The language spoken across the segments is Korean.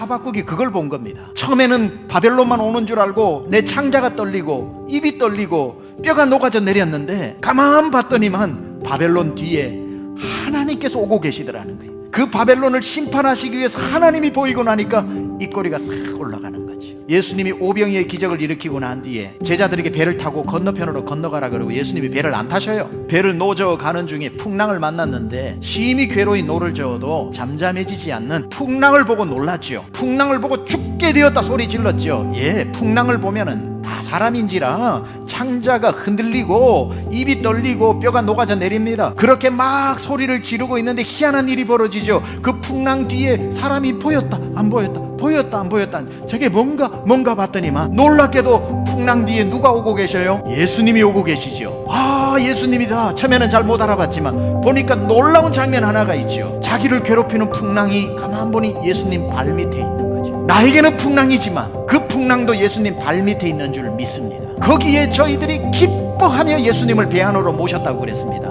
하박국이 그걸 본 겁니다. 처음에는 바벨론만 오는 줄 알고 내 창자가 떨리고 입이 떨리고 뼈가 녹아져 내렸는데 가만 봤더니만 바벨론 뒤에 하나님께서 오고 계시더라는 거예요. 그 바벨론을 심판하시기 위해서 하나님이 보이고 나니까 입꼬리가 싹 올라가는 거죠. 예수님이 오병이의 기적을 일으키고 난 뒤에 제자들에게 배를 타고 건너편으로 건너가라 그러고 예수님이 배를 안 타셔요. 배를 노저어 가는 중에 풍랑을 만났는데 심히 괴로이 노를 저어도 잠잠해지지 않는 풍랑을 보고 놀랐죠. 풍랑을 보고 죽게 되었다 소리 질렀죠. 풍랑을 보면은 다 사람인지라 창자가 흔들리고 입이 떨리고 뼈가 녹아져 내립니다. 그렇게 막 소리를 지르고 있는데 희한한 일이 벌어지죠. 그 풍랑 뒤에 사람이 보였다 안 보였다 보였다 안 보였다. 저게 뭔가 봤더니만 놀랍게도 풍랑 뒤에 누가 오고 계셔요? 예수님이 오고 계시죠. 예수님이다. 처음에는 잘 못 알아봤지만 보니까 놀라운 장면 하나가 있죠. 자기를 괴롭히는 풍랑이 가만 보니 예수님 발밑에 있는 거죠. 나에게는 풍랑이지만 그 풍랑도 예수님 발밑에 있는 줄 믿습니다. 거기에 저희들이 기뻐하며 예수님을 배 안으로 모셨다고 그랬습니다.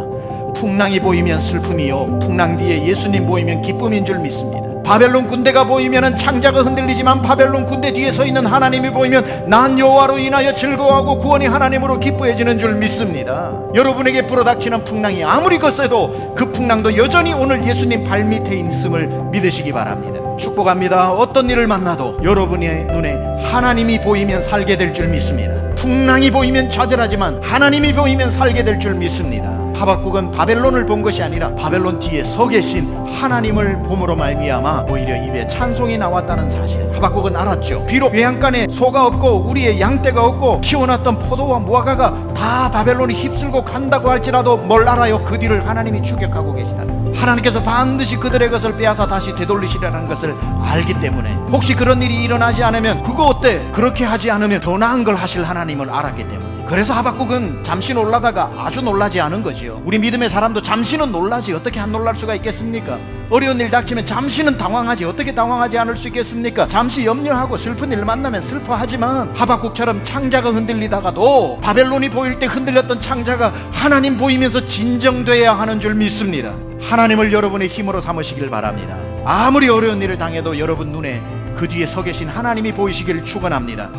풍랑이 보이면 슬픔이요 풍랑 뒤에 예수님 보이면 기쁨인 줄 믿습니다. 바벨론 군대가 보이면 창자가 흔들리지만 바벨론 군대 뒤에 서 있는 하나님이 보이면 난 여호와로 인하여 즐거워하고 구원이 하나님으로 기뻐해지는 줄 믿습니다. 여러분에게 불어닥치는 풍랑이 아무리 거세도 그 풍랑도 여전히 오늘 예수님 발밑에 있음을 믿으시기 바랍니다. 축복합니다. 어떤 일을 만나도 여러분의 눈에 하나님이 보이면 살게 될 줄 믿습니다. 풍랑이 보이면 좌절하지만 하나님이 보이면 살게 될 줄 믿습니다. 하박국은 바벨론을 본 것이 아니라 바벨론 뒤에 서 계신 하나님을 봄으로 말미암아 오히려 입에 찬송이 나왔다는 사실 하박국은 알았죠. 비록 외양간에 소가 없고 우리의 양떼가 없고 키워놨던 포도와 무화과가 다 바벨론이 휩쓸고 간다고 할지라도 뭘 알아요? 그 뒤를 하나님이 추격하고 계시다는, 하나님께서 반드시 그들의 것을 빼앗아 다시 되돌리시라는 것을 알기 때문에 혹시 그런 일이 일어나지 않으면 그거 어때? 그렇게 하지 않으면 더 나은 걸 하실 하나님을 알았기 때문에 그래서 하박국은 잠시 놀라다가 아주 놀라지 않은 거지요. 우리 믿음의 사람도 잠시는 놀라지 어떻게 안 놀랄 수가 있겠습니까? 어려운 일 닥치면 잠시는 당황하지 어떻게 당황하지 않을 수 있겠습니까? 잠시 염려하고 슬픈 일 만나면 슬퍼하지만 하박국처럼 창자가 흔들리다가도 바벨론이 보일 때 흔들렸던 창자가 하나님 보이면서 진정돼야 하는 줄 믿습니다. 하나님을 여러분의 힘으로 삼으시길 바랍니다. 아무리 어려운 일을 당해도 여러분 눈에 그 뒤에 서 계신 하나님이 보이시기를 축원합니다.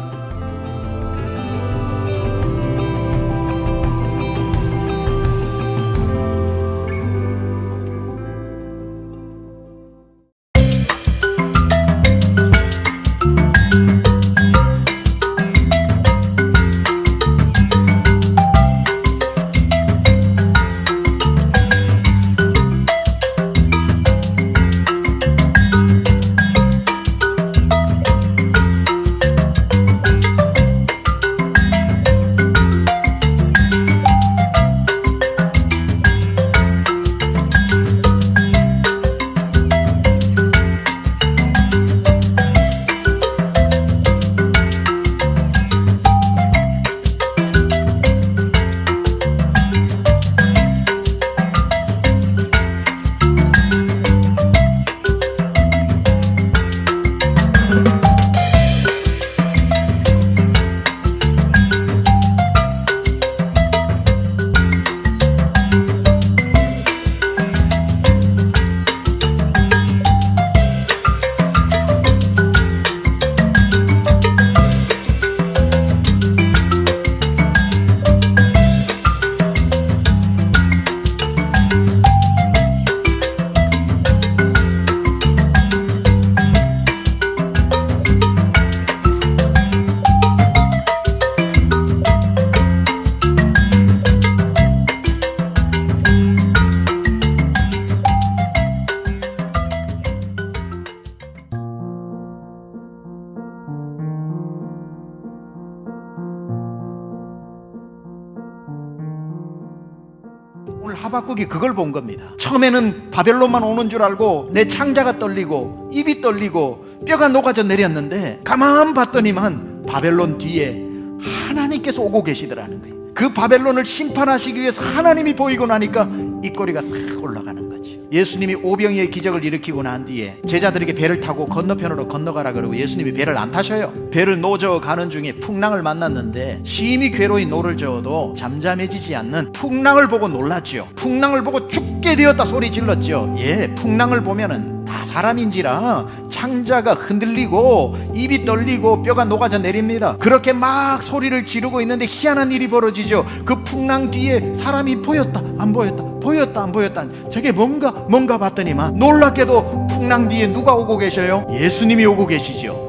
오늘 하박국이 그걸 본 겁니다. 처음에는 바벨론만 오는 줄 알고 내 창자가 떨리고 입이 떨리고 뼈가 녹아져 내렸는데 가만 봤더니만 바벨론 뒤에 하나님께서 오고 계시더라는 거예요. 그 바벨론을 심판하시기 위해서 하나님이 보이고 나니까 입꼬리가 싹 올라가는 거죠. 예수님이 오병이의 기적을 일으키고 난 뒤에 제자들에게 배를 타고 건너편으로 건너가라 그러고 예수님이 배를 안 타셔요. 배를 노저어 가는 중에 풍랑을 만났는데 심히 괴로이 노를 저어도 잠잠해지지 않는 풍랑을 보고 놀랐죠. 풍랑을 보고 죽게 되었다 소리 질렀죠. 풍랑을 보면은 다 사람인지라 창자가 흔들리고 입이 떨리고 뼈가 녹아져 내립니다. 그렇게 막 소리를 지르고 있는데 희한한 일이 벌어지죠. 그 풍랑 뒤에 사람이 보였다 안 보였다, 보였다 안 보였다. 저게 뭔가 봤더니만 놀랍게도 풍랑 뒤에 누가 오고 계셔요? 예수님이 오고 계시죠.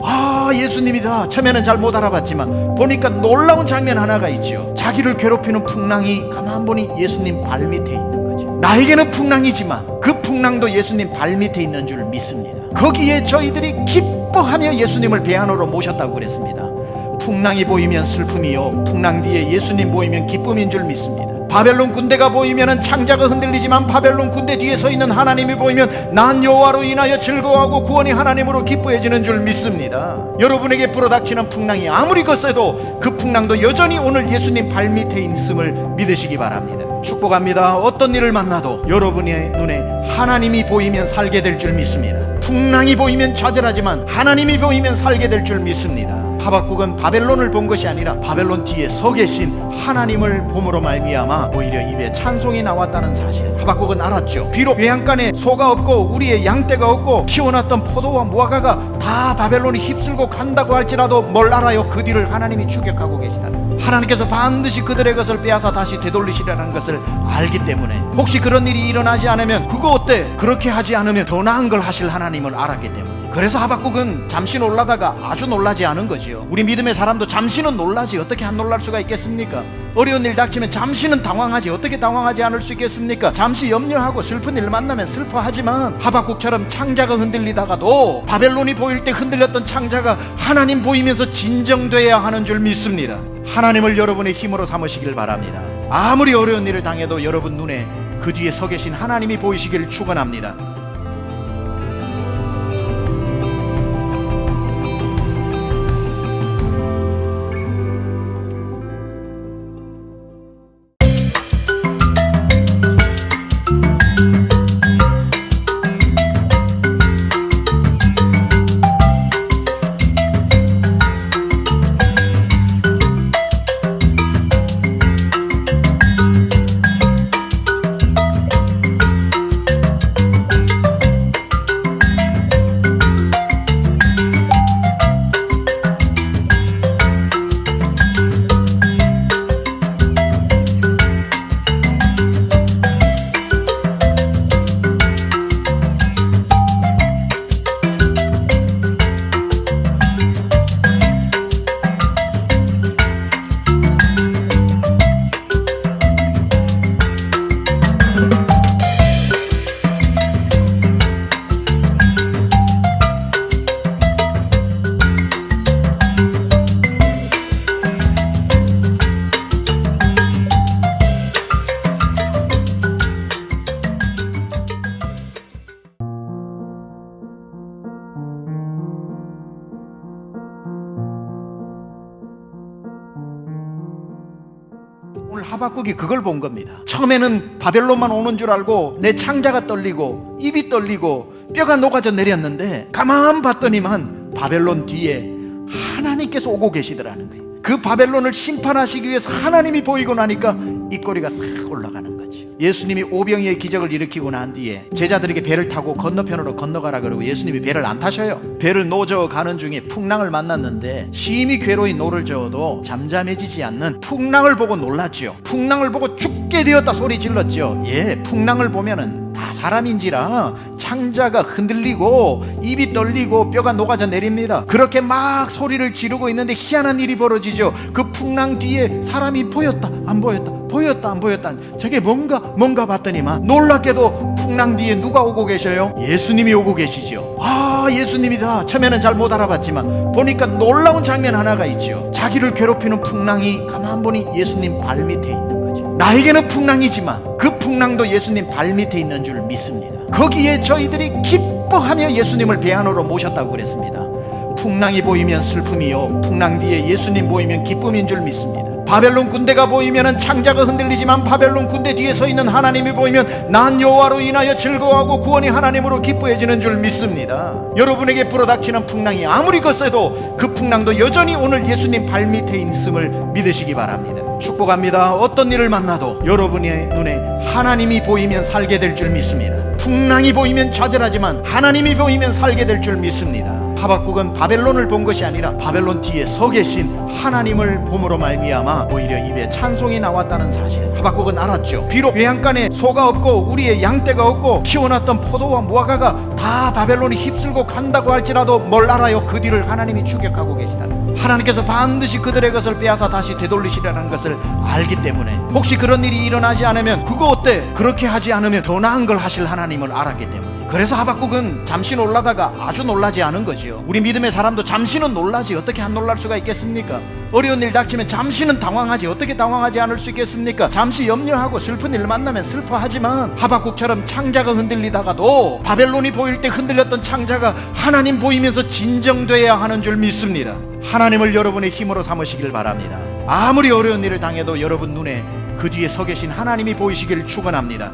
예수님이다. 처음에는 잘 못 알아봤지만 보니까 놀라운 장면 하나가 있죠. 자기를 괴롭히는 풍랑이 가만 보니 예수님 발 밑에 있는 거죠. 나에게는 풍랑이지만 그 풍랑도 예수님 발 밑에 있는 줄 믿습니다. 거기에 저희들이 기뻐하며 예수님을 배 안으로 모셨다고 그랬습니다. 풍랑이 보이면 슬픔이요, 풍랑 뒤에 예수님 보이면 기쁨인 줄 믿습니다. 바벨론 군대가 보이면 창자가 흔들리지만 바벨론 군대 뒤에 서 있는 하나님이 보이면 난 여호와로 인하여 즐거워하고 구원이 하나님으로 기뻐해지는 줄 믿습니다. 여러분에게 불어닥치는 풍랑이 아무리 거세도 그 풍랑도 여전히 오늘 예수님 발밑에 있음을 믿으시기 바랍니다. 축복합니다. 어떤 일을 만나도 여러분의 눈에 하나님이 보이면 살게 될 줄 믿습니다. 풍랑이 보이면 좌절하지만 하나님이 보이면 살게 될 줄 믿습니다. 하박국은 바벨론을 본 것이 아니라 바벨론 뒤에 서 계신 하나님을 봄으로 말미암아 오히려 입에 찬송이 나왔다는 사실 하박국은 알았죠. 비록 외양간에 소가 없고 우리의 양떼가 없고 키워놨던 포도와 무화과가 다 바벨론이 휩쓸고 간다고 할지라도 뭘 알아요? 그 뒤를 하나님이 추격하고 계시다는, 하나님께서 반드시 그들의 것을 빼앗아 다시 되돌리시라는 것을 알기 때문에 혹시 그런 일이 일어나지 않으면 그거 어때? 그렇게 하지 않으면 더 나은 걸 하실 하나님을 알았기 때문에, 그래서 하박국은 잠시 놀라다가 아주 놀라지 않은 거지요. 우리 믿음의 사람도 잠시는 놀라지 어떻게 안 놀랄 수가 있겠습니까? 어려운 일 닥치면 잠시는 당황하지 어떻게 당황하지 않을 수 있겠습니까? 잠시 염려하고 슬픈 일 만나면 슬퍼하지만 하박국처럼 창자가 흔들리다가도 바벨론이 보일 때 흔들렸던 창자가 하나님 보이면서 진정돼야 하는 줄 믿습니다. 하나님을 여러분의 힘으로 삼으시길 바랍니다. 아무리 어려운 일을 당해도 여러분 눈에 그 뒤에 서 계신 하나님이 보이시기를 축원합니다. 오늘 하박국이 그걸 본 겁니다. 처음에는 바벨론만 오는 줄 알고 내 창자가 떨리고 입이 떨리고 뼈가 녹아져 내렸는데 가만 봤더니만 바벨론 뒤에 하나님께서 오고 계시더라는 거예요. 그 바벨론을 심판하시기 위해서 하나님이 보이고 나니까 입꼬리가 싹 올라가는 거죠. 예수님이 오병이의 기적을 일으키고 난 뒤에 제자들에게 배를 타고 건너편으로 건너가라 그러고 예수님이 배를 안 타셔요. 배를 노저어 가는 중에 풍랑을 만났는데 심히 괴로이 노를 저어도 잠잠해지지 않는 풍랑을 보고 놀랐죠. 풍랑을 보고 죽게 되었다 소리 질렀죠. 풍랑을 보면은 다 사람인지라 창자가 흔들리고 입이 떨리고 뼈가 녹아져 내립니다. 그렇게 막 소리를 지르고 있는데 희한한 일이 벌어지죠. 그 풍랑 뒤에 사람이 보였다 안 보였다, 보였다 안 보였다. 저게 뭔가 봤더니만 놀랍게도 풍랑 뒤에 누가 오고 계셔요? 예수님이 오고 계시죠. 예수님이다. 처음에는 잘 못 알아봤지만 보니까 놀라운 장면 하나가 있죠. 자기를 괴롭히는 풍랑이 가만 보니 예수님 발 밑에 있는 거죠. 나에게는 풍랑이지만 그 풍랑도 예수님 발 밑에 있는 줄 믿습니다. 거기에 저희들이 기뻐하며 예수님을 배 안으로 모셨다고 그랬습니다. 풍랑이 보이면 슬픔이요, 풍랑 뒤에 예수님 보이면 기쁨인 줄 믿습니다. 바벨론 군대가 보이면 창자가 흔들리지만 바벨론 군대 뒤에 서 있는 하나님이 보이면 난 여호와로 인하여 즐거워하고 구원이 하나님으로 기뻐해지는 줄 믿습니다. 여러분에게 불어닥치는 풍랑이 아무리 거세도 그 풍랑도 여전히 오늘 예수님 발밑에 있음을 믿으시기 바랍니다. 축복합니다. 어떤 일을 만나도 여러분의 눈에 하나님이 보이면 살게 될 줄 믿습니다. 풍랑이 보이면 좌절하지만 하나님이 보이면 살게 될 줄 믿습니다. 하박국은 바벨론을 본 것이 아니라 바벨론 뒤에 서 계신 하나님을 봄으로 말미암아 오히려 입에 찬송이 나왔다는 사실, 하박국은 알았죠. 비록 외양간에 소가 없고 우리의 양떼가 없고 키워놨던 포도와 무화과가 다 바벨론이 휩쓸고 간다고 할지라도 뭘 알아요? 그 뒤를 하나님이 추격하고 계시다는, 하나님께서 반드시 그들의 것을 빼앗아 다시 되돌리시라는 것을 알기 때문에 혹시 그런 일이 일어나지 않으면 그거 어때? 그렇게 하지 않으면 더 나은 걸 하실 하나님을 알았기 때문에, 그래서 하박국은 잠시 놀라다가 아주 놀라지 않은 거지요. 우리 믿음의 사람도 잠시는 놀라지 어떻게 안 놀랄 수가 있겠습니까? 어려운 일 닥치면 잠시는 당황하지 어떻게 당황하지 않을 수 있겠습니까? 잠시 염려하고 슬픈 일 만나면 슬퍼하지만 하박국처럼 창자가 흔들리다가도 바벨론이 보일 때 흔들렸던 창자가 하나님 보이면서 진정돼야 하는 줄 믿습니다. 하나님을 여러분의 힘으로 삼으시길 바랍니다. 아무리 어려운 일을 당해도 여러분 눈에 그 뒤에 서 계신 하나님이 보이시길 축원합니다.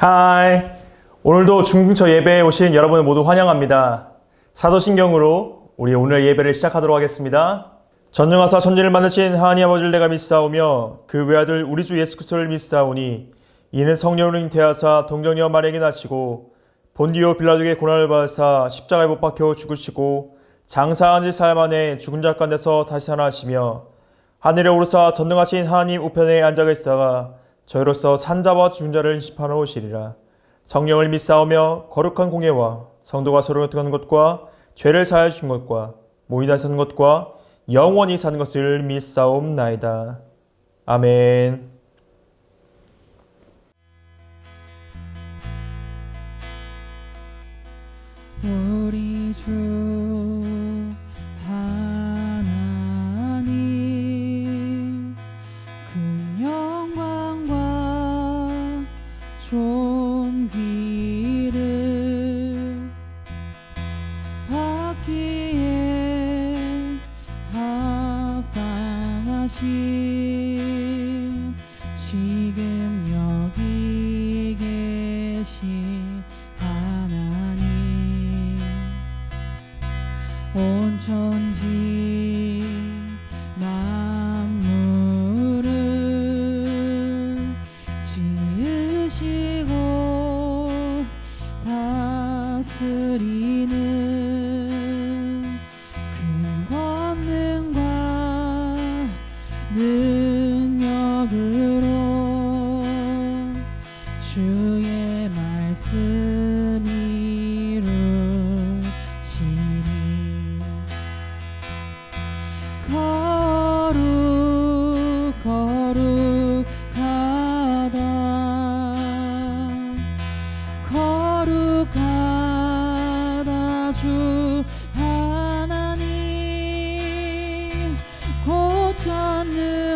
하이, 오늘도 중등처 예배에 오신 여러분을 모두 환영합니다. 사도신경으로 우리 오늘 예배를 시작하도록 하겠습니다. 전능하사 천지를 만드신 하나님 아버지를 내가 믿사오며 그 외아들 우리 주 예수 그리스도를 믿사오니 이는 성령으로 잉태하사 동정녀 마리아에게 나시고 본디오 빌라도에게 고난을 받으사 십자가에 못 박혀 죽으시고 장사한 지 사흘 만에 죽은 자 가운데서 다시 살아나시며 하늘에 오르사 전능하신 하나님 우편에 앉아 계시다가 저희로서 산자와 죽은 자를 심판하러 오시리라. 성령을 믿사오며 거룩한 공예와 성도가 서로 교통하는 것과 죄를 사하여 주신 것과 모이다 사는 것과 영원히 사는 것을 믿사옵나이다. 아멘. 우리 주 하나님 큰 영광과 존귀를 받기에 합당하신 지금 여기 계신 하나님, 온 천지 만물을 지으시고 다스리는 큰 권능과 능력으로 주의 말씀 이루시니 거룩하다 주 하나님, 곧 전능하시니여.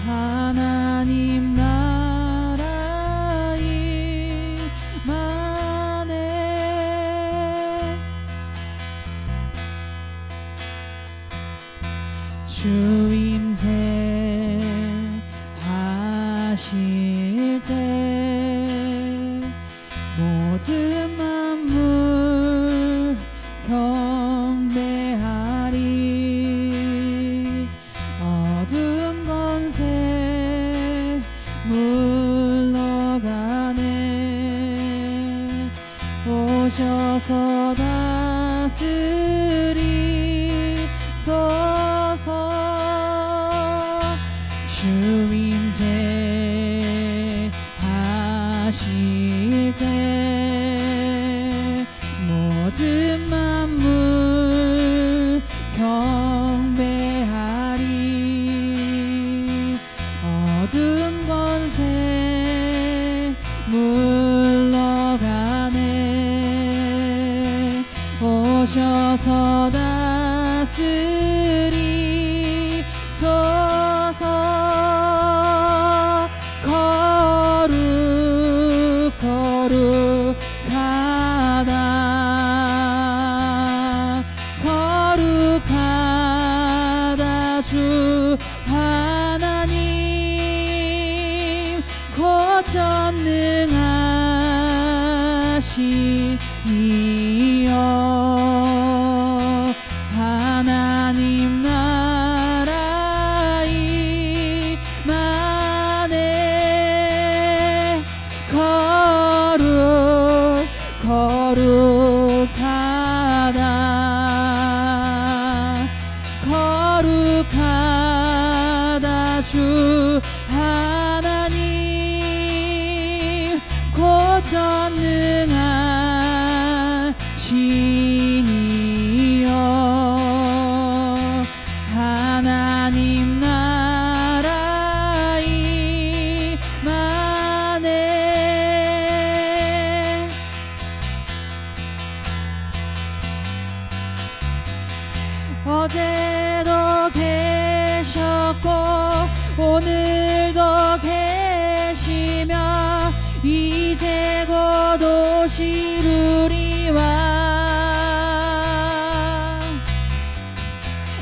하나님 나라의 만에 주임새 하실 때 모든 만물 경배하리. 어둠 권세 물러가네. 오셔서 다스리소서. 주임새 하실 때 모든 만물 경배하리. 어둠 권세 물러가네. 오셔서 다스리소서. 거룩하다 하나님 나라 임하네. 거룩하다 주 하나님 곧 전능한 신이여. 하나님 나라 임하네. 어제도 계셨고 오늘도 계시며 이제 곧 오시리와.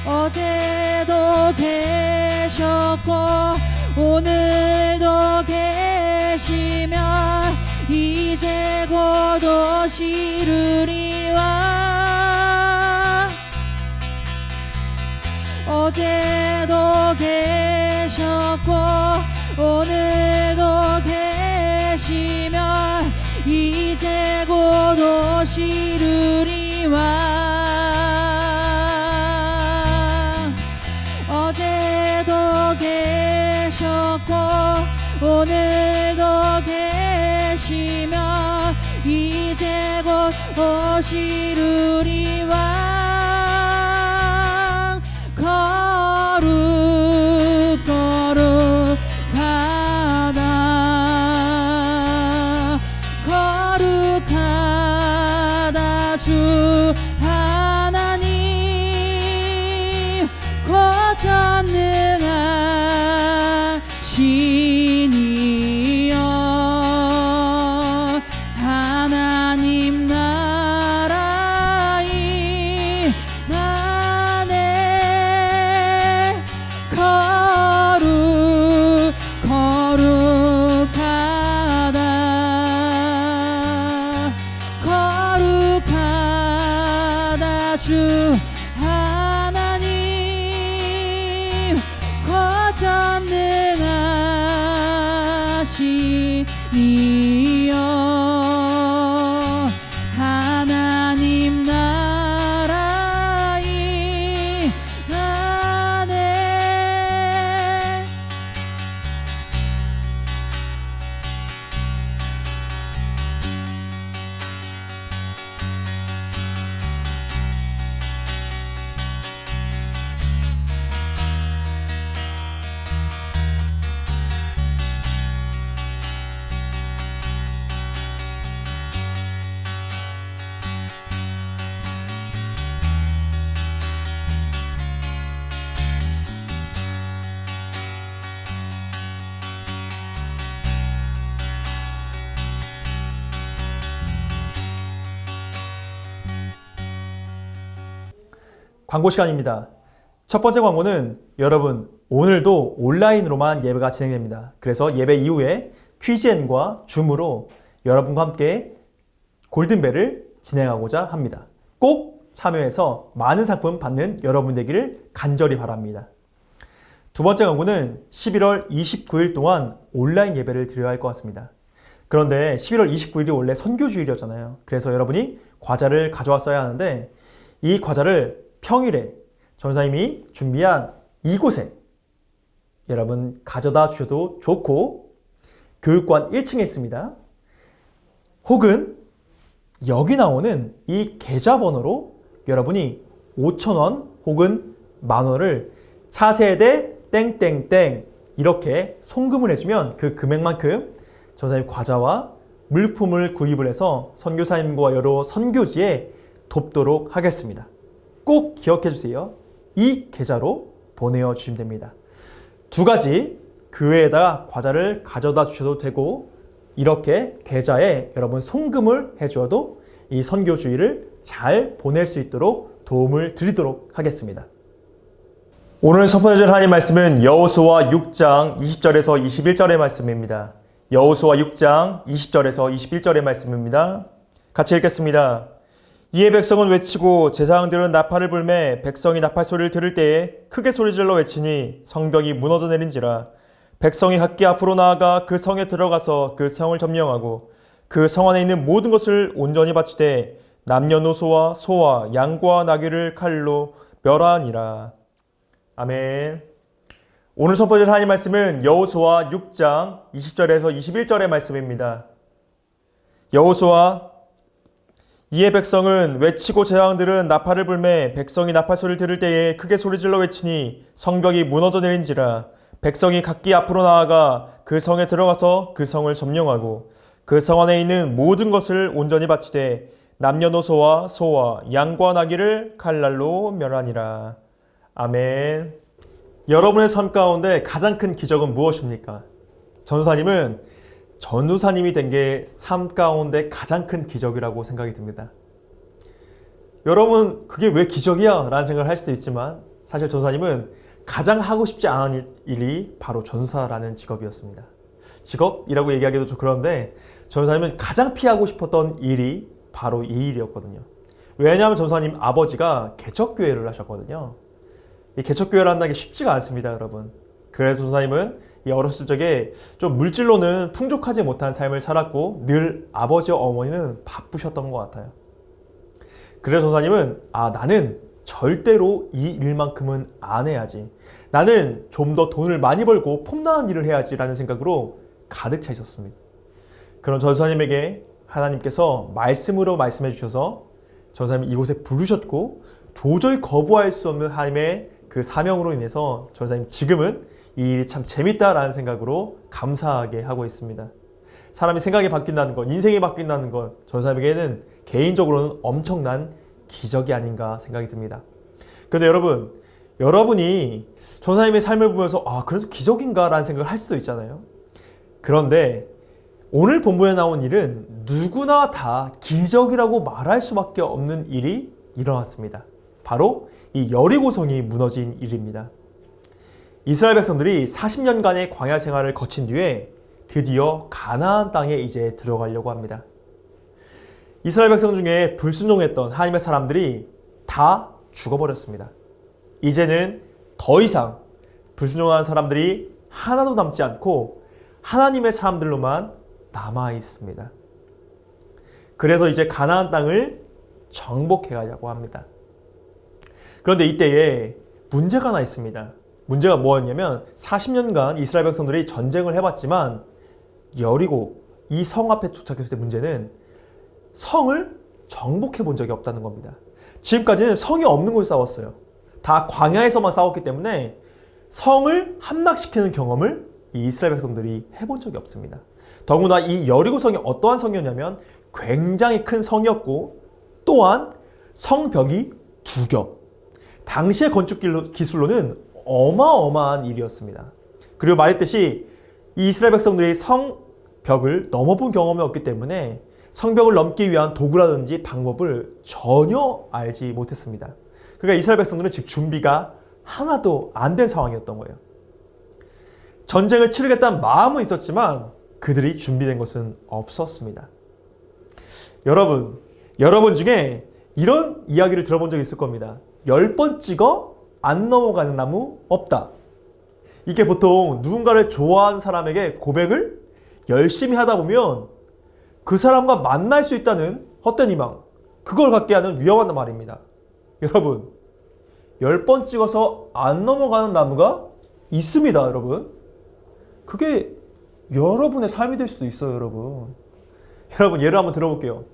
어제도 계셨고 오늘도 계시며 이제 곧 오시리와. 어제도 계셨고 오늘도 계시며 이제 곧 오시리와. 어제도 계셨고 오늘도 계시며 이제 곧 오시리와. 거룩하다 주 하나님 곧 전능한 신이여. 하나님 나라 임하네. 거룩하다 주 하나님 곧 전능한 신이여. 하나님 나라 임하네. 광고 시간입니다. 첫 번째 광고는 여러분 오늘도 온라인으로만 예배가 진행됩니다. 그래서 예배 이후에 퀴즈앤과 줌으로 여러분과 함께 골든벨을 진행하고자 합니다. 꼭 참여해서 많은 상품 받는 여러분 되기를 간절히 바랍니다. 두 번째 광고는 11월 29일 동안 온라인 예배를 드려야 할 것 같습니다. 그런데 11월 29일이 원래 선교주일이었잖아요. 그래서 여러분이 과자를 가져왔어야 하는데 이 과자를 평일에 전사님이 준비한 이곳에 여러분 가져다 주셔도 좋고 교육관 1층에 있습니다. 혹은 여기 나오는 이 계좌번호로 여러분이 5,000원 혹은 만원을 차세대 땡땡땡 이렇게 송금을 해주면 그 금액만큼 전사님 과자와 물품을 구입을 해서 선교사님과 여러 선교지에 돕도록 하겠습니다. 꼭 기억해 주세요. 이 계좌로 보내어 주시면 됩니다. 두 가지 교회에다가 과자를 가져다 주셔도 되고 이렇게 계좌에 여러분 송금을 해주어도 이 선교주의를 잘 보낼 수 있도록 도움을 드리도록 하겠습니다. 오늘 선포해줄 하나님 말씀은 여호수아 6장 20절에서 21절의 말씀입니다. 여호수아 6장 20절에서 21절의 말씀입니다. 같이 읽겠습니다. 이에 백성은 외치고 제사장들은 나팔을 불매 백성이 나팔 소리를 들을 때에 크게 소리질러 외치니 성벽이 무너져 내린지라. 백성이 각기 앞으로 나아가 그 성에 들어가서 그 성을 점령하고 그 성 안에 있는 모든 것을 온전히 바치되 남녀노소와 소와 양과 나귀를 칼로 멸하니라. 아멘. 오늘 선포될 하나님 말씀은 여호수아 6장 20절에서 21절의 말씀입니다. 여호수아 이에 백성은 외치고 제사장들은 나팔을 불매 백성이 나팔 소리를 들을 때에 크게 소리질러 외치니 성벽이 무너져 내린지라. 백성이 각기 앞으로 나아가 그 성에 들어가서 그 성을 점령하고 그 성 안에 있는 모든 것을 온전히 바치되 남녀노소와 소와 양과 나귀를 칼날로 멸하니라. 아멘. 여러분의 삶 가운데 가장 큰 기적은 무엇입니까? 전도사님은 전도사님이 된 게 삶 가운데 가장 큰 기적이라고 생각이 듭니다. 여러분, 그게 왜 기적이야? 라는 생각을 할 수도 있지만 사실 전도사님은 가장 하고 싶지 않은 일이 바로 전도사라는 직업이었습니다. 직업이라고 얘기하기도 좀 그런데 전도사님은 가장 피하고 싶었던 일이 바로 이 일이었거든요. 왜냐하면 전도사님 아버지가 개척교회를 하셨거든요. 이 개척교회를 한다는 게 쉽지가 않습니다, 여러분. 그래서 전도사님은 이 어렸을 적에 좀 물질로는 풍족하지 못한 삶을 살았고 늘 아버지와 어머니는 바쁘셨던 것 같아요. 그래서 전도사님은 나는 절대로 이 일만큼은 안 해야지. 나는 좀 더 돈을 많이 벌고 폼나는 일을 해야지 라는 생각으로 가득 차 있었습니다. 그런 전도사님에게 하나님께서 말씀으로 말씀해 주셔서 전도사님이 이곳에 부르셨고 도저히 거부할 수 없는 하나님의 그 사명으로 인해서 전도사님 지금은 이 일이 참 재밌다라는 생각으로 감사하게 하고 있습니다. 사람이 생각이 바뀐다는 것, 인생이 바뀐다는 것, 전도사님에게는 개인적으로는 엄청난 기적이 아닌가 생각이 듭니다. 그런데 여러분이 전도사님의 삶을 보면서 그래도 기적인가 라는 생각을 할 수도 있잖아요. 그런데 오늘 본문에 나온 일은 누구나 다 기적이라고 말할 수밖에 없는 일이 일어났습니다. 바로 이 여리고성이 무너진 일입니다. 이스라엘 백성들이 40년간의 광야 생활을 거친 뒤에 드디어 가나안 땅에 이제 들어가려고 합니다. 이스라엘 백성 중에 불순종했던 하나님의 사람들이 다 죽어버렸습니다. 이제는 더 이상 불순종한 사람들이 하나도 남지 않고 하나님의 사람들로만 남아 있습니다. 그래서 이제 가나안 땅을 정복해 가려고 합니다. 그런데 이때에 문제가 하나 있습니다. 문제가 뭐였냐면 40년간 이스라엘 백성들이 전쟁을 해봤지만 여리고 이 성 앞에 도착했을 때 문제는 성을 정복해 본 적이 없다는 겁니다. 지금까지는 성이 없는 곳에 싸웠어요. 다 광야에서만 싸웠기 때문에 성을 함락시키는 경험을 이 이스라엘 백성들이 해본 적이 없습니다. 더구나 이 여리고성이 어떠한 성이었냐면 굉장히 큰 성이었고 또한 성벽이 2겹. 당시의 건축 기술로는 어마어마한 일이었습니다. 그리고 말했듯이 이 이스라엘 백성들이 성벽을 넘어본 경험이 없기 때문에 성벽을 넘기 위한 도구라든지 방법을 전혀 알지 못했습니다. 그러니까 이스라엘 백성들은 즉 준비가 하나도 안 된 상황이었던 거예요. 전쟁을 치르겠다는 마음은 있었지만 그들이 준비된 것은 없었습니다. 여러분 중에 이런 이야기를 들어본 적이 있을 겁니다. 10번 찍어 안 넘어가는 나무 없다. 이게 보통 누군가를 좋아하는 사람에게 고백을 열심히 하다 보면 그 사람과 만날 수 있다는 헛된 희망, 그걸 갖게 하는 위험한 말입니다. 여러분, 10번 찍어서 안 넘어가는 나무가 있습니다, 여러분. 그게 여러분의 삶이 될 수도 있어요, 여러분. 여러분, 예를 한번 들어볼게요.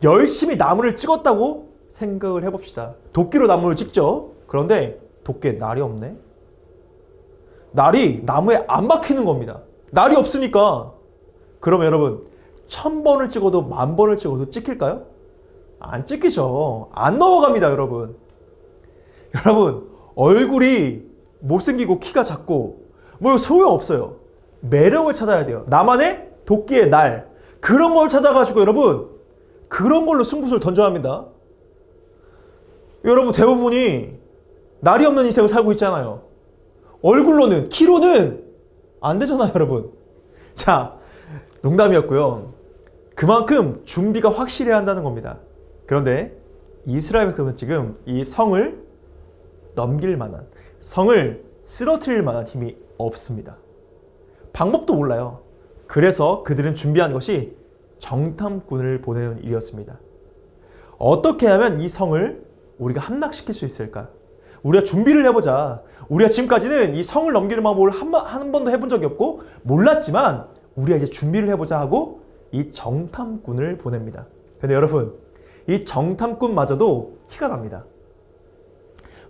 열심히 나무를 찍었다고 생각을 해봅시다. 도끼로 나무를 찍죠. 그런데 도끼에 날이 없네. 날이 나무에 안 박히는 겁니다. 날이 없으니까. 그러면 여러분, 1000번을 찍어도 10,000번을 찍어도 찍힐까요? 안 찍히죠. 안 넘어갑니다, 여러분. 여러분, 얼굴이 못생기고 키가 작고 뭐 소용없어요. 매력을 찾아야 돼요. 나만의 도끼의 날, 그런 걸 찾아가지고 여러분, 그런 걸로 승부수를 던져야 합니다. 여러분, 대부분이 날이 없는 인생을 살고 있잖아요. 얼굴로는, 키로는 안 되잖아요, 여러분. 자, 농담이었고요. 그만큼 준비가 확실해야 한다는 겁니다. 그런데 이스라엘 백성은 지금 이 성을 넘길 만한, 성을 쓰러뜨릴 만한 힘이 없습니다. 방법도 몰라요. 그래서 그들은 준비한 것이 정탐꾼을 보내는 일이었습니다. 어떻게 하면 이 성을 우리가 함락시킬 수 있을까? 우리가 준비를 해보자. 우리가 지금까지는 이 성을 넘기는 방법을 한 번도 해본 적이 없고 몰랐지만 우리가 이제 준비를 해보자 하고 이 정탐꾼을 보냅니다. 근데 여러분, 이 정탐꾼마저도 티가 납니다.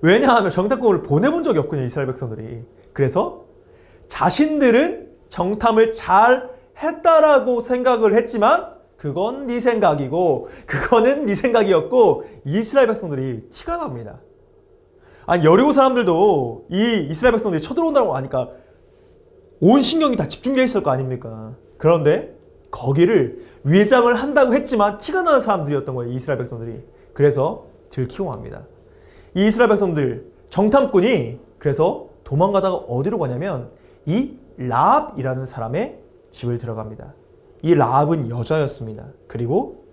왜냐하면 정탐꾼을 보내본 적이 없거든요, 이스라엘 백성들이. 그래서 자신들은 정탐을 잘 했다라고 생각을 했지만 그건 네 생각이고 그거는 네 생각이었고 이스라엘 백성들이 티가 납니다. 아니, 여리고 사람들도 이 이스라엘 백성들이 쳐들어온다고 하니까 온 신경이 다 집중되어 있을 거 아닙니까? 그런데 거기를 위장을 한다고 했지만 티가 나는 사람들이었던 거예요, 이스라엘 백성들이. 그래서 들키고 맙니다. 이 이스라엘 백성들, 정탐꾼이 그래서 도망가다가 어디로 가냐면 이 라합이라는 사람의 집을 들어갑니다. 이 라합은 여자였습니다. 그리고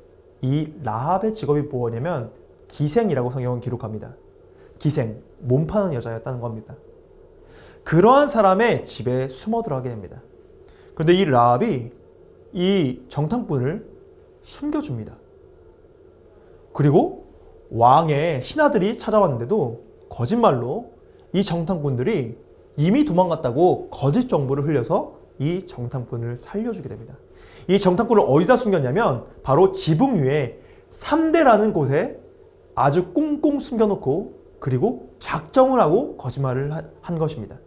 이 라합의 직업이 뭐냐면 기생이라고 성경은 기록합니다. 기생, 몸 파는 여자였다는 겁니다. 그러한 사람의 집에 숨어 들어가게 됩니다. 그런데 이 라합이 이 정탐꾼을 숨겨줍니다. 그리고 왕의 신하들이 찾아왔는데도 거짓말로 이 정탐꾼들이 이미 도망갔다고 거짓 정보를 흘려서 이 정탐꾼을 살려주게 됩니다. 이 정탐꾼을 어디다 숨겼냐면 바로 지붕 위에 3대라는 곳에 아주 꽁꽁 숨겨놓고 그리고 작정을 하고 거짓말을 한 것입니다.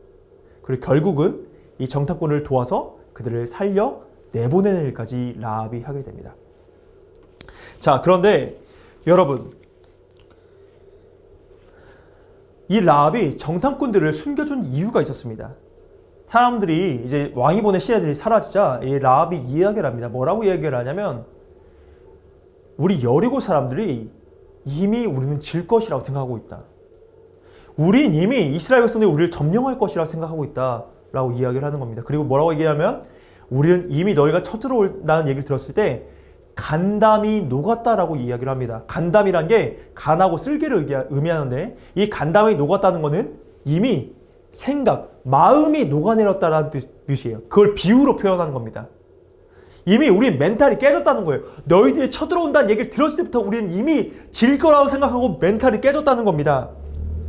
그리고 결국은 이 정탐꾼을 도와서 그들을 살려 내보내는 일까지 라합이 하게 됩니다. 자, 그런데 여러분, 이 라합이 정탐꾼들을 숨겨준 이유가 있었습니다. 사람들이 이제 왕이 보낸 신하들이 사라지자 이 라합이 이야기를 합니다. 뭐라고 이야기를 하냐면 우리 여리고 사람들이 이미 우리는 질 것이라고 생각하고 있다. 우린 이미 이스라엘 백성들이 우리를 점령할 것이라고 생각하고 있다 라고 이야기를 하는 겁니다. 그리고 뭐라고 얘기하면 우리는 이미 너희가 쳐들어온다는 얘기를 들었을 때 간담이 녹았다라고 이야기를 합니다. 간담이란 게 간하고 쓸개를 의미하는데 이 간담이 녹았다는 것은 이미 생각, 마음이 녹아내렸다는 뜻이에요. 그걸 비유로 표현하는 겁니다. 이미 우린 멘탈이 깨졌다는 거예요. 너희들이 쳐들어온다는 얘기를 들었을 때부터 우리는 이미 질 거라고 생각하고 멘탈이 깨졌다는 겁니다.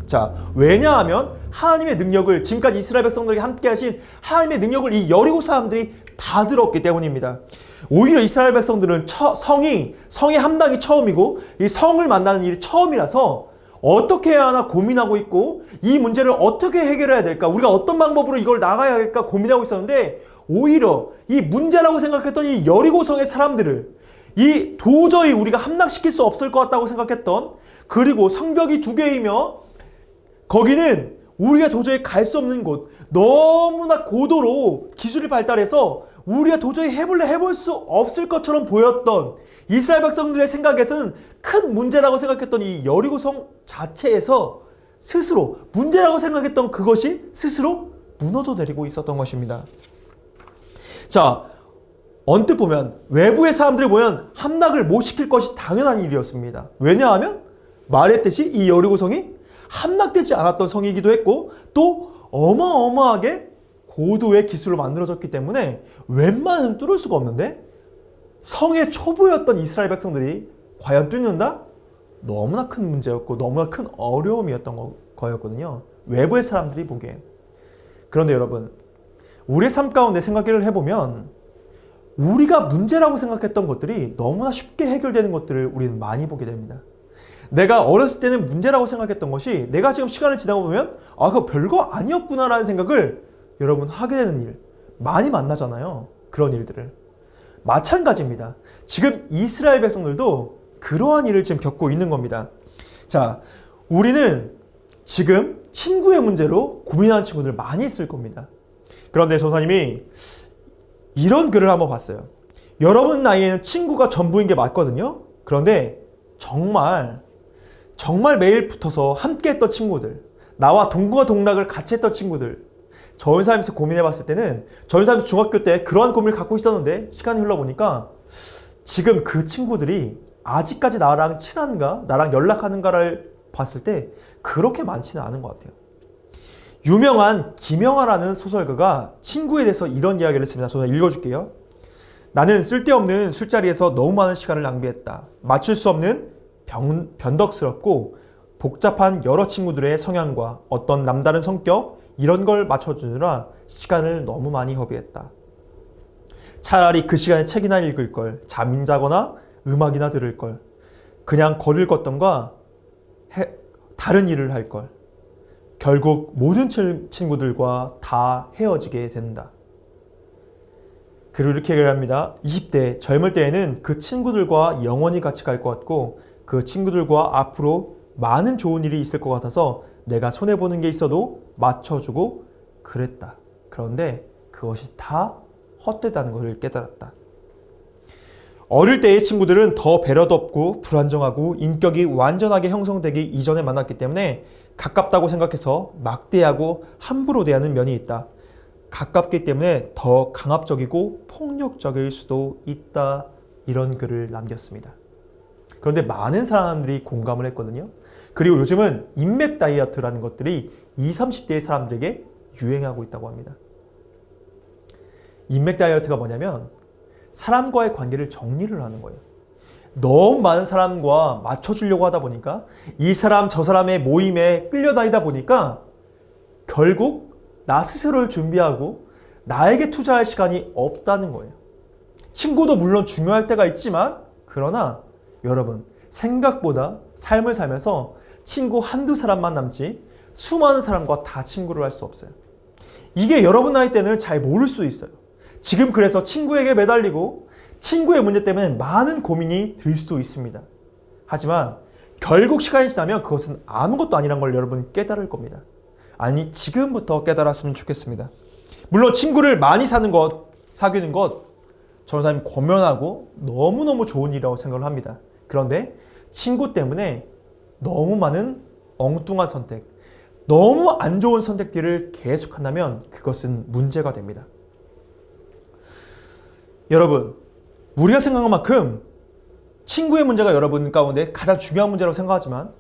자, 왜냐하면 하나님의 능력을, 지금까지 이스라엘 백성들에게 함께 하신 하나님의 능력을 이 여리고 사람들이 다 들었기 때문입니다. 오히려 이스라엘 백성들은 성의 함락이 처음이고 이 성을 만나는 일이 처음이라서 어떻게 해야 하나 고민하고 있고 이 문제를 어떻게 해결해야 될까, 우리가 어떤 방법으로 이걸 나가야 할까 고민하고 있었는데 오히려 이 문제라고 생각했던 이 여리고성의 사람들을 이 도저히 우리가 함락시킬 수 없을 것 같다고 생각했던, 그리고 성벽이 2개이며 거기는 우리가 도저히 갈 수 없는 곳, 너무나 고도로 기술이 발달해서 우리가 도저히 해볼 수 없을 것처럼 보였던 이스라엘 백성들의 생각에서는 큰 문제라고 생각했던 이 여리고성 자체에서 스스로 문제라고 생각했던 그것이 스스로 무너져 내리고 있었던 것입니다. 자, 언뜻 보면 외부의 사람들이 보면 함락을 못 시킬 것이 당연한 일이었습니다. 왜냐하면 말했듯이 이 여리고성이 함락되지 않았던 성이기도 했고 또 어마어마하게 고도의 기술로 만들어졌기 때문에 웬만해서는 뚫을 수가 없는데 성의 초보였던 이스라엘 백성들이 과연 뚫는다? 너무나 큰 문제였고 너무나 큰 어려움이었던 거였거든요. 외부의 사람들이 보기엔. 그런데 여러분, 우리의 삶 가운데 생각을 해보면 우리가 문제라고 생각했던 것들이 너무나 쉽게 해결되는 것들을 우리는 많이 보게 됩니다. 내가 어렸을 때는 문제라고 생각했던 것이 내가 지금 시간을 지나고 보면 아, 그거 별거 아니었구나라는 생각을 여러분 하게 되는 일 많이 만나잖아요. 그런 일들을. 마찬가지입니다. 지금 이스라엘 백성들도 그러한 일을 지금 겪고 있는 겁니다. 자, 우리는 지금 친구의 문제로 고민하는 친구들 많이 있을 겁니다. 그런데 전사님이 이런 글을 한번 봤어요. 여러분 나이에는 친구가 전부인 게 맞거든요. 그런데 정말 매일 붙어서 함께 했던 친구들, 나와 동거와 동락을 같이 했던 친구들, 저희 삶에서 고민해 봤을 때는 저희 삶에서 중학교 때 그러한 고민을 갖고 있었는데 시간이 흘러보니까 지금 그 친구들이 아직까지 나랑 친한가? 나랑 연락하는가를 봤을 때 그렇게 많지는 않은 것 같아요. 유명한 김영하라는 소설가가 친구에 대해서 이런 이야기를 했습니다. 저는 읽어줄게요. 나는 쓸데없는 술자리에서 너무 많은 시간을 낭비했다. 맞출 수 없는 변덕스럽고 복잡한 여러 친구들의 성향과 어떤 남다른 성격 이런 걸 맞춰주느라 시간을 너무 많이 허비했다. 차라리 그 시간에 책이나 읽을 걸, 잠자거나 음악이나 들을 걸, 그냥 거리를 걷던가 다른 일을 할 걸. 결국 모든 친구들과 다 헤어지게 된다. 그리고 이렇게 얘기합니다. 20대 젊을 때에는 그 친구들과 영원히 같이 갈 것 같고 그 친구들과 앞으로 많은 좋은 일이 있을 것 같아서 내가 손해보는 게 있어도 맞춰주고 그랬다. 그런데 그것이 다 헛되다는 것을 깨달았다. 어릴 때의 친구들은 더 배려도 없고 불안정하고 인격이 완전하게 형성되기 이전에 만났기 때문에 가깝다고 생각해서 막대하고 함부로 대하는 면이 있다. 가깝기 때문에 더 강압적이고 폭력적일 수도 있다. 이런 글을 남겼습니다. 그런데 많은 사람들이 공감을 했거든요. 그리고 요즘은 인맥 다이어트라는 것들이 20, 30대의 사람들에게 유행하고 있다고 합니다. 인맥 다이어트가 뭐냐면 사람과의 관계를 정리를 하는 거예요. 너무 많은 사람과 맞춰주려고 하다 보니까 이 사람 저 사람의 모임에 끌려다니다 보니까 결국 나 스스로를 준비하고 나에게 투자할 시간이 없다는 거예요. 친구도 물론 중요할 때가 있지만 그러나 여러분 생각보다 삶을 살면서 친구 한두 사람만 남지 수많은 사람과 다 친구를 할 수 없어요. 이게 여러분 나이 때는 잘 모를 수도 있어요. 지금 그래서 친구에게 매달리고 친구의 문제 때문에 많은 고민이 들 수도 있습니다. 하지만 결국 시간이 지나면 그것은 아무것도 아니란 걸 여러분 깨달을 겁니다. 아니 지금부터 깨달았으면 좋겠습니다. 물론 친구를 많이 사귀는 것 저는 권면하고 너무너무 좋은 일이라고 생각을 합니다. 그런데 친구 때문에 너무 많은 엉뚱한 선택, 너무 안 좋은 선택들을 계속한다면 그것은 문제가 됩니다. 여러분, 우리가 생각한 만큼 친구의 문제가 여러분 가운데 가장 중요한 문제라고 생각하지만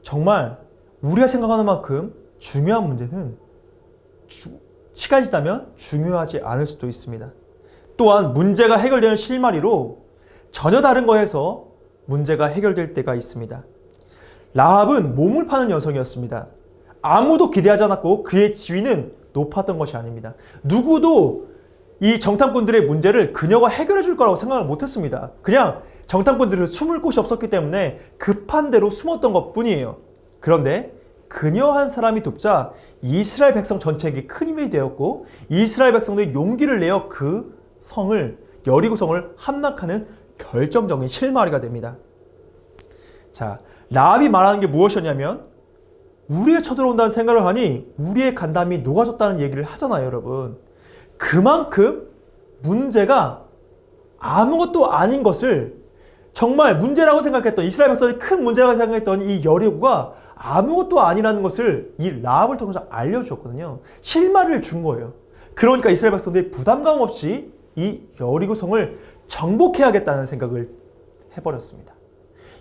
정말 우리가 생각하는 만큼 중요한 문제는 시간이 지나면 중요하지 않을 수도 있습니다. 또한 문제가 해결되는 실마리로 전혀 다른 거에서 문제가 해결될 때가 있습니다. 라합은 몸을 파는 여성이었습니다. 아무도 기대하지 않았고 그의 지위는 높았던 것이 아닙니다. 누구도 이 정탐꾼들의 문제를 그녀가 해결해 줄 거라고 생각을 못했습니다. 그냥 정탐꾼들은 숨을 곳이 없었기 때문에 급한 대로 숨었던 것뿐이에요. 그런데 그녀 한 사람이 돕자 이스라엘 백성 전체에게 큰 힘이 되었고 이스라엘 백성들이 용기를 내어 그 성을 여리고성을 함락하는 결정적인 실마리가 됩니다. 자, 라합이 말하는 게 무엇이었냐면 우리에 쳐들어온다는 생각을 하니 우리의 간담이 녹아졌다는 얘기를 하잖아요, 여러분. 그만큼 문제가 아무것도 아닌 것을 정말 문제라고 생각했던 이스라엘 백성이 큰 문제라고 생각했던 이 여리고가 아무것도 아니라는 것을 이 라합을 통해서 알려주었거든요. 실마리를 준 거예요. 그러니까 이스라엘 백성들이 부담감 없이 이 여리고성을 정복해야겠다는 생각을 해버렸습니다.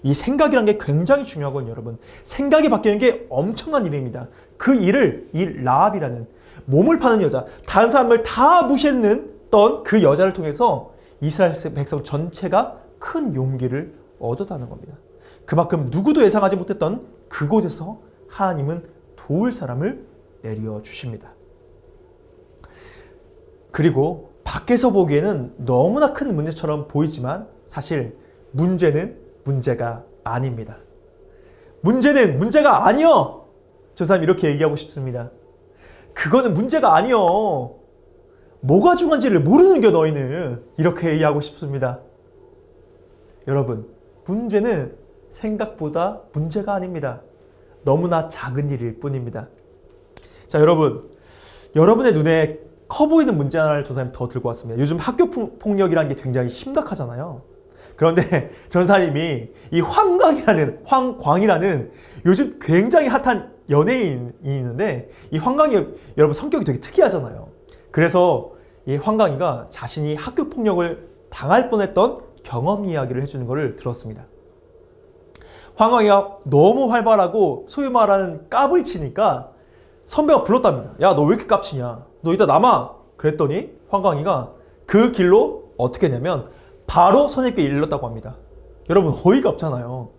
이 생각이란 게 굉장히 중요하거든요, 여러분. 생각이 바뀌는 게 엄청난 일입니다. 그 일을 이 라합이라는 몸을 파는 여자, 다른 사람을 다 무시했던 그 여자를 통해서 이스라엘 백성 전체가 큰 용기를 얻었다는 겁니다. 그만큼 누구도 예상하지 못했던 그곳에서 하나님은 도울 사람을 내려 주십니다. 그리고 밖에서 보기에는 너무나 큰 문제처럼 보이지만 사실 문제는 문제가 아닙니다. 문제는 문제가 아니요. 저 사람 이렇게 얘기하고 싶습니다. 그거는 문제가 아니요. 뭐가 중요한지를 모르는겨 너희는. 이렇게 얘기하고 싶습니다. 여러분, 문제는 생각보다 문제가 아닙니다. 너무나 작은 일일 뿐입니다. 자, 여러분의 눈에 커 보이는 문제 하나를 전사님 더 들고 왔습니다. 요즘 학교 폭력이라는 게 굉장히 심각하잖아요. 그런데 전사님이 이 황광이라는 요즘 굉장히 핫한 연예인이 있는데 이 황광이 여러분 성격이 되게 특이하잖아요. 그래서 이 황광이가 자신이 학교 폭력을 당할 뻔했던 경험 이야기를 해주는 것을 들었습니다. 황광이가 너무 활발하고 소위 말하는 깝을 치니까 선배가 불렀답니다. 야, 너 왜 이렇게 깝치냐? 너 이따 남아. 그랬더니 황광이가 그 길로 어떻게 했냐면 바로 선생님께 일렀다고 합니다. 여러분, 어이가 없잖아요.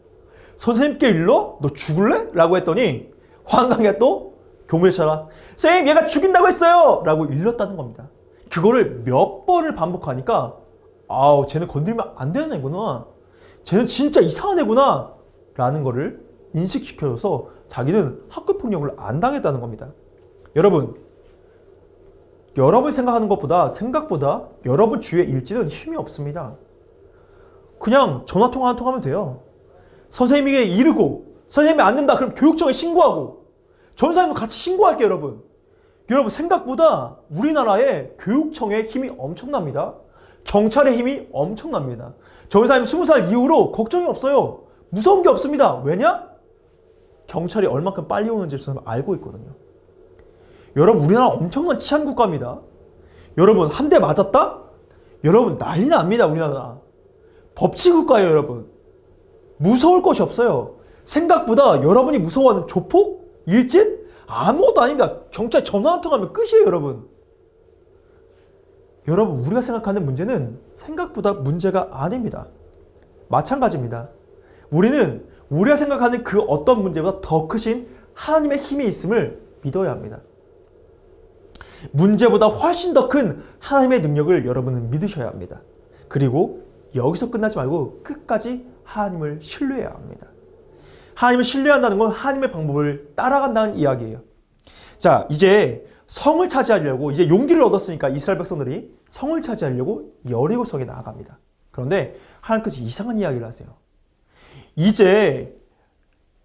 선생님께 일러? 너 죽을래? 라고 했더니 황광이가 또 교무실에서 선생님, 얘가 죽인다고 했어요! 라고 일렀다는 겁니다. 그거를 몇 번을 반복하니까 아우, 쟤는 건들면 안 되는 애구나. 쟤는 진짜 이상한 애구나. 라는 거를 인식시켜줘서 자기는 학교폭력을 안 당했다는 겁니다. 여러분, 여러분이 생각하는 것보다 생각보다 여러분 주위에 일지는 힘이 없습니다. 그냥 전화통화 한 통 하면 돼요. 선생님에게 이르고 선생님이 안 된다 그럼 교육청에 신고하고 전사님도 같이 신고할게요. 여러분 생각보다 우리나라에 교육청의 힘이 엄청납니다. 경찰의 힘이 엄청납니다. 전사님 20살 이후로 걱정이 없어요. 무서운 게 없습니다. 왜냐? 경찰이 얼마큼 빨리 오는지 저는 알고 있거든요. 여러분, 우리나라 엄청난 치안 국가입니다. 여러분, 한 대 맞았다? 여러분, 난리 납니다. 우리나라. 법치 국가예요. 여러분. 무서울 것이 없어요. 생각보다 여러분이 무서워하는 조폭? 일진? 아무것도 아닙니다. 경찰 전화 한 통 하면 끝이에요. 여러분, 우리가 생각하는 문제는 생각보다 문제가 아닙니다. 마찬가지입니다. 우리는 우리가 생각하는 그 어떤 문제보다 더 크신 하나님의 힘이 있음을 믿어야 합니다. 문제보다 훨씬 더 큰 하나님의 능력을 여러분은 믿으셔야 합니다. 그리고 여기서 끝나지 말고 끝까지 하나님을 신뢰해야 합니다. 하나님을 신뢰한다는 건 하나님의 방법을 따라간다는 이야기예요. 자, 이제 성을 차지하려고 이제 용기를 얻었으니까 이스라엘 백성들이 성을 차지하려고 여리고성에 나아갑니다. 그런데 하나님께서 이상한 이야기를 하세요. 이제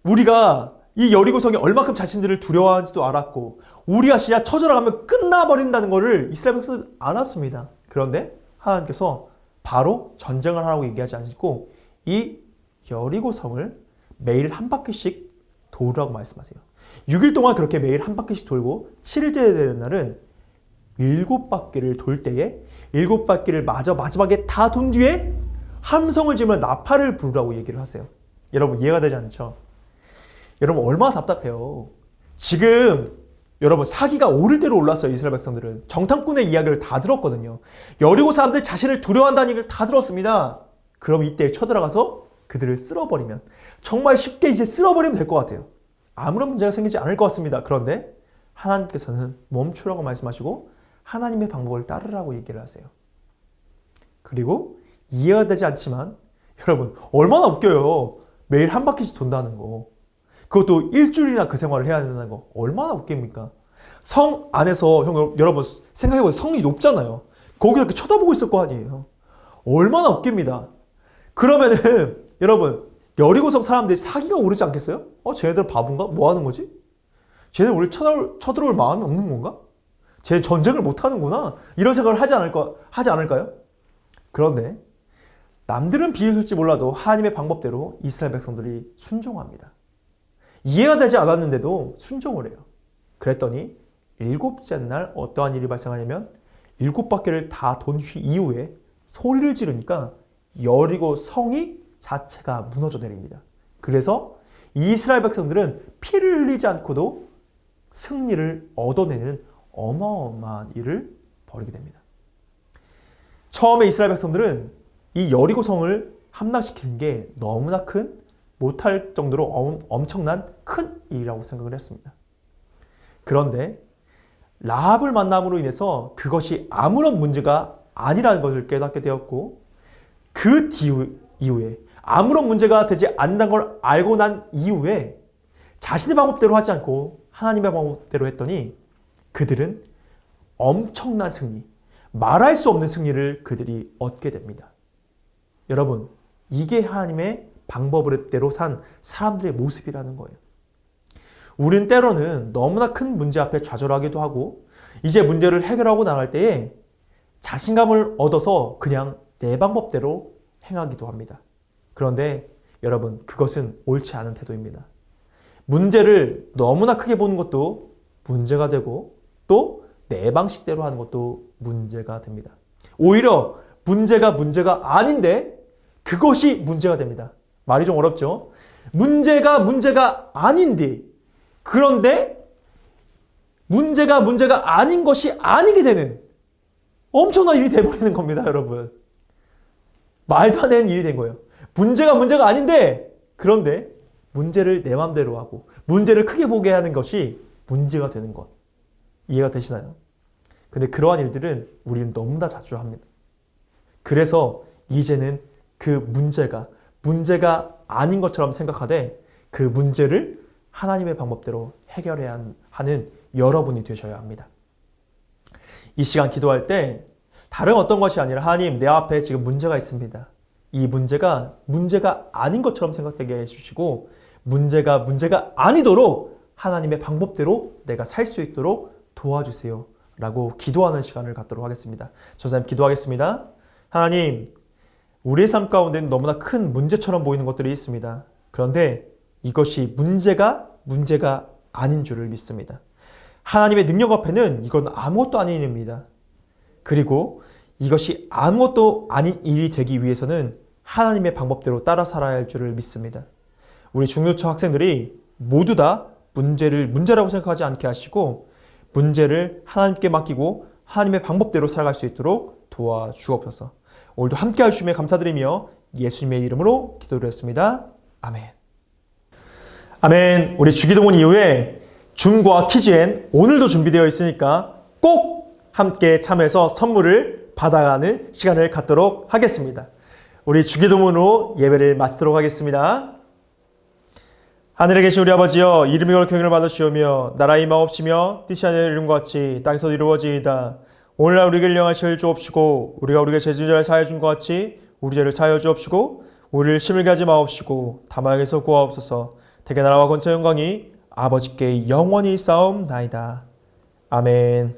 우리가 이 여리고성이 얼마큼 자신들을 두려워하는지도 알았고 우리가 진짜 처절하면 끝나버린다는 것을 이스라엘 백성들은 알았습니다. 그런데 하나님께서 바로 전쟁을 하라고 얘기하지 않으시고 이 여리고성을 매일 한 바퀴씩 도우라고 말씀하세요. 6일 동안 그렇게 매일 한 바퀴씩 돌고 7일째 되는 날은 7바퀴를 돌 때에 7바퀴를 마지막에 다 돈 뒤에 함성을 지으며 나팔을 부르라고 얘기를 하세요. 여러분, 이해가 되지 않죠? 여러분, 얼마나 답답해요. 지금 여러분, 사기가 오를 대로 올랐어요. 이스라엘 백성들은 정탐꾼의 이야기를 다 들었거든요. 여리고 사람들 자신을 두려워한다는 얘기를 다 들었습니다. 그럼 이때 쳐들어가서 그들을 쓸어버리면, 정말 쉽게 이제 쓸어버리면 될 것 같아요. 아무런 문제가 생기지 않을 것 같습니다. 그런데 하나님께서는 멈추라고 말씀하시고 하나님의 방법을 따르라고 얘기를 하세요. 그리고 이해가 되지 않지만 여러분, 얼마나 웃겨요. 매일 한 바퀴씩 돈다는 거. 그것도 일주일이나 그 생활을 해야 된다는 거. 얼마나 웃깁니까? 성 안에서 여러분 생각해보세요. 성이 높잖아요. 거기 이렇게 쳐다보고 있을 거 아니에요. 얼마나 웃깁니다. 그러면은 여러분, 여리고성 사람들이 사기가 오르지 않겠어요? 쟤네들 바본가? 뭐 하는 거지? 쟤네 우리 쳐들어올 마음이 없는 건가? 쟤 전쟁을 못 하는구나. 이런 생각을 하지 않을까요? 그런데 남들은 비웃을지 몰라도 하나님의 방법대로 이스라엘 백성들이 순종합니다. 이해가 되지 않았는데도 순종을 해요. 그랬더니 7째 날 어떠한 일이 발생하냐면 7바퀴를 다 돈 이후에 소리를 지르니까 여리고 성이 자체가 무너져 내립니다. 그래서 이스라엘 백성들은 피를 흘리지 않고도 승리를 얻어내는 어마어마한 일을 벌이게 됩니다. 처음에 이스라엘 백성들은 이 여리고 성을 함락시키는 게 너무나 못할 정도로 엄청난 큰 일이라고 생각을 했습니다. 그런데 라합을 만남으로 인해서 그것이 아무런 문제가 아니라는 것을 깨닫게 되었고 그 이후에 아무런 문제가 되지 않는다는 걸 알고 난 이후에 자신의 방법대로 하지 않고 하나님의 방법대로 했더니 그들은 엄청난 승리, 말할 수 없는 승리를 그들이 얻게 됩니다. 여러분, 이게 하나님의 방법대로 산 사람들의 모습이라는 거예요. 우린 때로는 너무나 큰 문제 앞에 좌절하기도 하고 이제 문제를 해결하고 나갈 때에 자신감을 얻어서 그냥 내 방법대로 행하기도 합니다. 그런데 여러분, 그것은 옳지 않은 태도입니다. 문제를 너무나 크게 보는 것도 문제가 되고 또 내 방식대로 하는 것도 문제가 됩니다. 오히려 문제가 아닌데 그것이 문제가 됩니다. 말이 좀 어렵죠? 문제가 아닌데 그런데 문제가 아닌 것이 아니게 되는 엄청난 일이 돼버리는 겁니다, 여러분. 말도 안 되는 일이 된 거예요. 문제가 아닌데 그런데 문제를 내 맘대로 하고 문제를 크게 보게 하는 것이 문제가 되는 것. 이해가 되시나요? 근데 그러한 일들은 우리는 너무나 자주 합니다. 그래서 이제는 그 문제가 아닌 것처럼 생각하되 그 문제를 하나님의 방법대로 해결해야 하는 여러분이 되셔야 합니다. 이 시간 기도할 때 다른 어떤 것이 아니라 하나님, 내 앞에 지금 문제가 있습니다. 이 문제가 아닌 것처럼 생각되게 해주시고 문제가 아니도록 하나님의 방법대로 내가 살 수 있도록 도와주세요 라고 기도하는 시간을 갖도록 하겠습니다. 전사님 기도하겠습니다. 하나님, 우리의 삶 가운데는 너무나 큰 문제처럼 보이는 것들이 있습니다. 그런데 이것이 문제가 아닌 줄을 믿습니다. 하나님의 능력 앞에는 이건 아무것도 아닌 일입니다. 그리고 이것이 아무것도 아닌 일이 되기 위해서는 하나님의 방법대로 따라 살아야 할 줄을 믿습니다. 우리 중교초 학생들이 모두 다 문제를 문제라고 생각하지 않게 하시고 문제를 하나님께 맡기고 하나님의 방법대로 살아갈 수 있도록 도와주옵소서. 오늘도 함께 해주심에 감사드리며 예수님의 이름으로 기도드렸습니다. 아멘. 아멘. 우리 주기도문 이후에 줌과 퀴즈엔 오늘도 준비되어 있으니까 꼭 함께 참여해서 선물을 받아가는 시간을 갖도록 하겠습니다. 우리 주기도문으로 예배를 마치도록 하겠습니다. 하늘에 계신 우리 아버지여, 이름이 거룩히 여김을 받으시오며 나라의 임하옵시며 뜻이 하늘에 이룬 것 같이 땅에서 이루어지이다. 오늘날 우리에게 일용할 것을 주옵시고 우리가 우리에게 죄 지은 자를 사하여 준 것 같이 우리 죄를 사하여 주옵시고 우리를 시험에 하지 마옵시고 다만 악에서 구하옵소서. 대개 나라와 권세 영광이 아버지께 영원히 싸움나이다. 아멘.